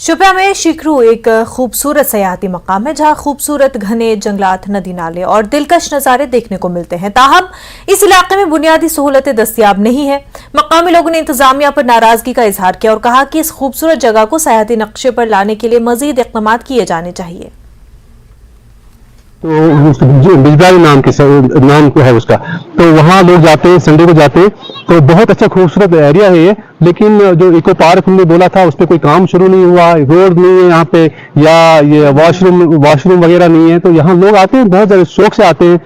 शोपियां में शिकरू एक खूबसूरत सयाहती मकाम है जहां खूबसूरत घने जंगलात, नदी नाले और दिलकश नज़ारे देखने को मिलते हैं। ताहम इस इलाके में बुनियादी सहूलतें दस्तयाब नहीं है। मकामी लोगों ने इंतजामिया पर नाराजगी का इजहार किया और कहा कि इस खूबसूरत जगह को सयाहती नक्शे पर लाने के लिए मजीद इक़दाम किए जाने चाहिए। तो जो बिजबारी नाम को है उसका, तो वहाँ लोग जाते हैं, संडे को जाते हैं, तो बहुत अच्छा खूबसूरत एरिया है ये। लेकिन जो इको पार्क हमने बोला था उस पर कोई काम शुरू नहीं हुआ, रोड नहीं है यहाँ पे, या ये वॉशरूम वगैरह नहीं है। तो यहाँ लोग आते हैं, बहुत ज़्यादा शौक से आते हैं,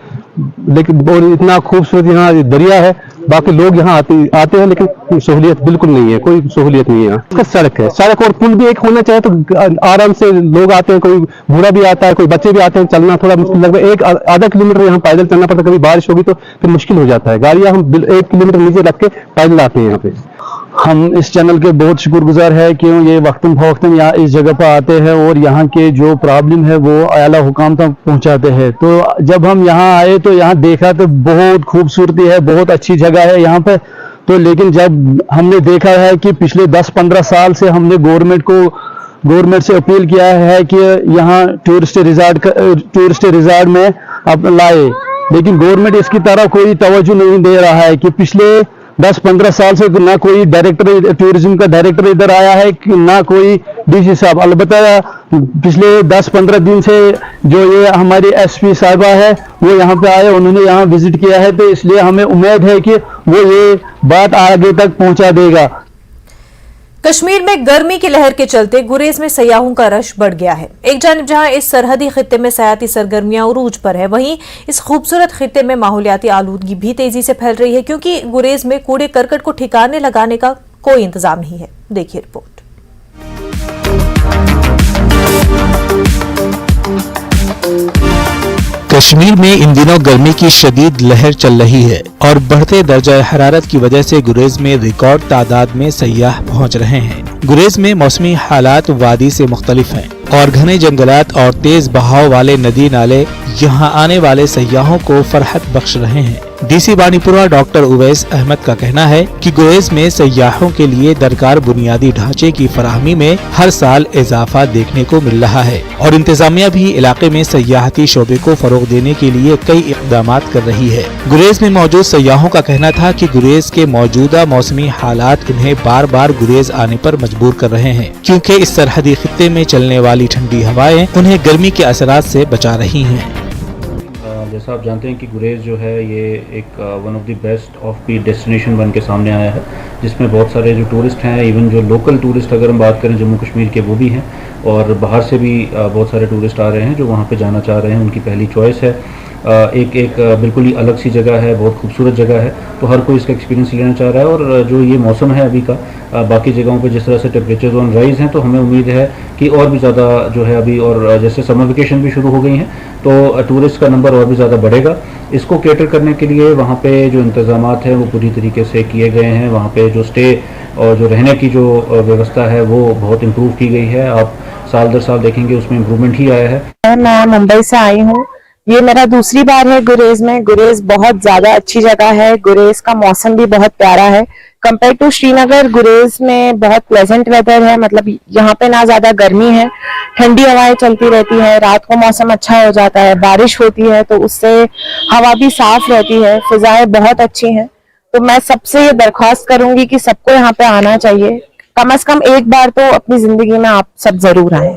लेकिन और इतना खूबसूरत यहाँ दरिया है। बाकी लोग यहाँ आते हैं, लेकिन सहूलियत बिल्कुल नहीं है, कोई सहूलियत नहीं है। इसका सड़क है, सड़क और पुल भी एक होना चाहिए, तो आराम से लोग आते हैं, कोई बूढ़ा भी आता है, कोई बच्चे भी आते हैं। चलना थोड़ा मुश्किल, लगभग आधा किलोमीटर यहाँ पैदल चलना पड़ता है। कभी बारिश होगी तो फिर मुश्किल हो जाता है। गाड़ियाँ हम 1 किलोमीटर नीचे रख के पैदल आते हैं यहाँ पे। हम इस चैनल के बहुत शुक्रगुजार है कि ये वक्तन फवक्तन यहाँ इस जगह पर आते हैं और यहाँ के जो प्रॉब्लम है वो आला हुकाम तक पहुँचाते हैं। तो जब हम यहाँ आए तो यहाँ देखा तो बहुत खूबसूरती है, बहुत अच्छी जगह है यहाँ पे। तो लेकिन जब हमने देखा है कि पिछले 10-15 साल से हमने गवर्नमेंट से अपील किया है कि यहाँ टूरिस्ट रिजॉर्ट में अब लाए, लेकिन गवर्नमेंट इसकी तरफ कोई तवज्जो नहीं दे रहा है। कि पिछले 10-15 साल से ना कोई डायरेक्टर, टूरिज्म का डायरेक्टर इधर आया है, कि ना कोई डीसी साहब। अलबत्ता पिछले 10-15 दिन से जो ये हमारी एसपी साहिबा है वो यहाँ पे आए, उन्होंने यहाँ विजिट किया है। तो इसलिए हमें उम्मीद है कि वो ये बात आगे तक पहुँचा देगा। कश्मीर में गर्मी की लहर के चलते गुरेज में सयाहों का रश बढ़ गया है। एक जानिब जहां इस सरहदी खित्ते में सयाहती सरगर्मियां उरूज पर है, वहीं इस खूबसूरत खित्ते में माहौलियाती आलूदगी भी तेजी से फैल रही है, क्योंकि गुरेज में कूड़े करकट को ठिकाने लगाने का कोई इंतजाम नहीं है। देखिए रिपोर्ट। कश्मीर में इन दिनों गर्मी की शदीद लहर चल रही है और बढ़ते दर्जा हरारत की वजह से गुरेज में रिकॉर्ड तादाद में सयाह पहुंच रहे हैं। गुरेज में मौसमी हालात वादी से मुख्तलिफ हैं और घने जंगलात और तेज बहाव वाले नदी नाले यहाँ आने वाले सयाहों को फरहत बख्श रहे हैं। डीसी बानीपुरा डॉक्टर उवैस अहमद का कहना है कि गुरेज में सयाहों के लिए दरकार बुनियादी ढांचे की फराहमी में हर साल इजाफा देखने को मिल रहा है और इंतजामिया भी इलाके में सयाहती शोबे को फरोग देने के लिए कई इक़दाम कर रही है। गुरेज में मौजूद सयाहों का कहना था कि गुरेज के मौजूदा मौसमी हालात उन्हें बार बार गुरेज आने पर मजबूर कर रहे हैं, क्योंकि इस सरहदी खित्ते में चलने वाली ठंडी हवाएं उन्हें गर्मी के असरात से बचा रही हैं। जैसा आप जानते हैं कि गुरेज जो है ये एक one of the best of the destination बन के सामने आया है, जिसमें बहुत सारे जो टूरिस्ट हैं, इवन जो लोकल टूरिस्ट अगर हम बात करें जम्मू कश्मीर के, वो भी हैं, और बाहर से भी बहुत सारे टूरिस्ट आ रहे हैं जो वहाँ पे जाना चाह रहे हैं। उनकी पहली चॉइस है। एक बिल्कुल ही अलग सी जगह है, बहुत खूबसूरत जगह है, तो हर कोई इसका एक्सपीरियंस लेना चाह रहा है। और जो ये मौसम है अभी का, बाकी जगहों पे जिस तरह से टेम्परेचर जोन राइज हैं, तो हमें उम्मीद है कि और भी ज़्यादा जो है अभी, और जैसे समर वेकेशन भी शुरू हो गई हैं, तो टूरिस्ट का नंबर और भी ज़्यादा बढ़ेगा। इसको कैटर करने के लिए वहाँ पे जो इंतज़ामात हैं वो पूरी तरीके से किए गए हैं। वहाँ पे जो स्टे और जो रहने की जो व्यवस्था है वो बहुत इम्प्रूव की गई है। आप साल दर साल देखेंगे उसमें इम्प्रूवमेंट ही आया है। मैं मुंबई से आई हूँ, ये मेरा दूसरी बार है गुरेज में। गुरेज बहुत ज्यादा अच्छी जगह है, गुरेज का मौसम भी बहुत प्यारा है। कंपेयर टू श्रीनगर, गुरेज में बहुत प्लेजेंट वेदर है, मतलब यहाँ पे ना ज्यादा गर्मी है, ठंडी हवाएं चलती रहती है, रात को मौसम अच्छा हो जाता है, बारिश होती है तो उससे हवा भी साफ रहती है, फिजाएं बहुत अच्छी हैं। तो मैं सबसे ये दरख्वास्त करूंगी कि सबको यहाँ पे आना चाहिए, कम से कम एक बार तो अपनी जिंदगी में आप सब जरूर आए।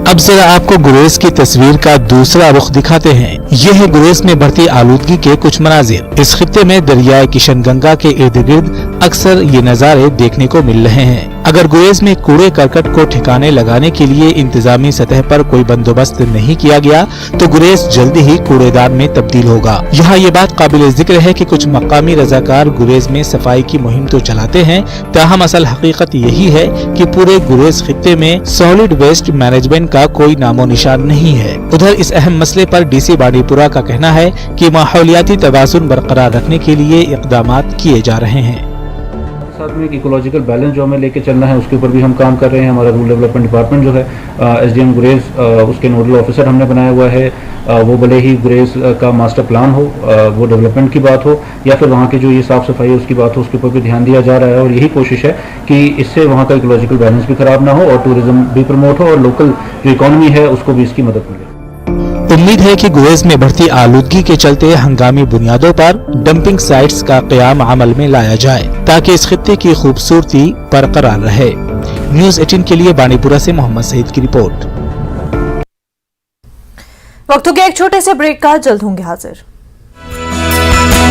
अब जरा आपको गुरेज की तस्वीर का दूसरा रुख दिखाते हैं। ये है गुरेज में बढ़ती आलूदगी के कुछ मनाजिर। इस खित्ते में दरियाए किशनगंगा के इर्द गिर्द अक्सर ये नज़ारे देखने को मिल रहे हैं। अगर गुरेज में कूड़े करकट को ठिकाने लगाने के लिए इंतजामी सतह पर कोई बंदोबस्त नहीं किया गया तो गुरेज जल्दी ही कूड़ेदान में तब्दील होगा। यहाँ ये बात काबिल जिक्र है कि कुछ मकामी रजाकार गुरेज में सफाई की मुहिम तो चलाते हैं, ताहम असल हकीकत यही है कि पूरे गुरेज खित्ते में सॉलिड वेस्ट मैनेजमेंट का कोई नामो निशान नहीं है। उधर इस अहम मसले पर डीसी बानीपुरा का कहना है कि माहौलियाती तवाज़ुन बरकरार रखने के लिए इक़दामात किए जा रहे हैं। साथ में एक इकोलॉजिकल बैलेंस जो हमें लेके चलना है उसके ऊपर भी हम काम कर रहे हैं। हमारा रूरल डेवलपमेंट डिपार्टमेंट जो है एसडीएम गुरेज उसके नोडल ऑफिसर हमने बनाया हुआ है। वो भले ही गुरेज का मास्टर प्लान हो, वो डेवलपमेंट की बात हो या फिर वहाँ की जो ये साफ़ सफाई है उसकी बात हो, उसके ऊपर भी ध्यान दिया जा रहा है। और यही कोशिश है कि इससे वहाँ का इकोलॉजिकल बैलेंस भी ख़राब ना हो और टूरिज़्म भी प्रमोट हो और लोकल जो इकॉनमी है उसको भी इसकी मदद मिले। उम्मीद है कि गुरेज में बढ़ती आलूदगी के चलते हंगामी बुनियादों पर डंपिंग साइट्स का क़याम अमल में लाया जाए ताकि इस खित्ते की खूबसूरती बरकरार रहे। न्यूज़ 18 के लिए बानीपुरा से मोहम्मद सईद की रिपोर्ट। वक्त हो गया एक छोटे से ब्रेक का, जल्द होंगे हाजिर।